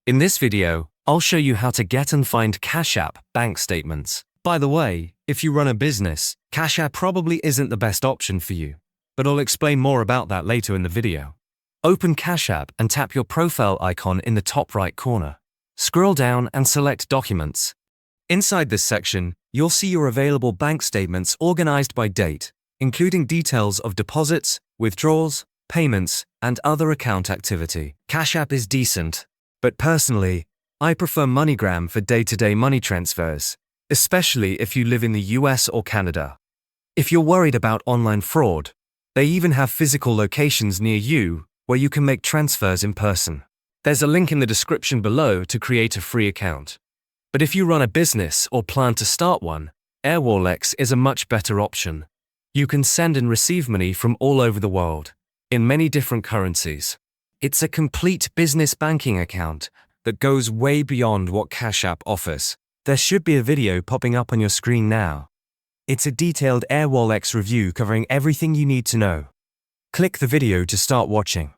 In this video, I'll show you how to get and find Cash App bank statements. By the way, if you run a business, Cash App probably isn't the best option for you, but I'll explain more about that later in the video. Open Cash App and tap your profile icon in the top right corner. Scroll down and select Documents. Inside this section, you'll see your available bank statements organized by date, including details of deposits, withdrawals, payments, and other account activity. Cash App is decent, but personally, I prefer MoneyGram for day-to-day money transfers, especially if you live in the US or Canada. If you're worried about online fraud, they even have physical locations near you where you can make transfers in person. There's a link in the description below to create a free account. But if you run a business or plan to start one, Airwallex is a much better option. You can send and receive money from all over the world, in many different currencies. It's a complete business banking account that goes way beyond what Cash App offers. There should be a video popping up on your screen now. It's a detailed Airwallex review covering everything you need to know. Click the video to start watching.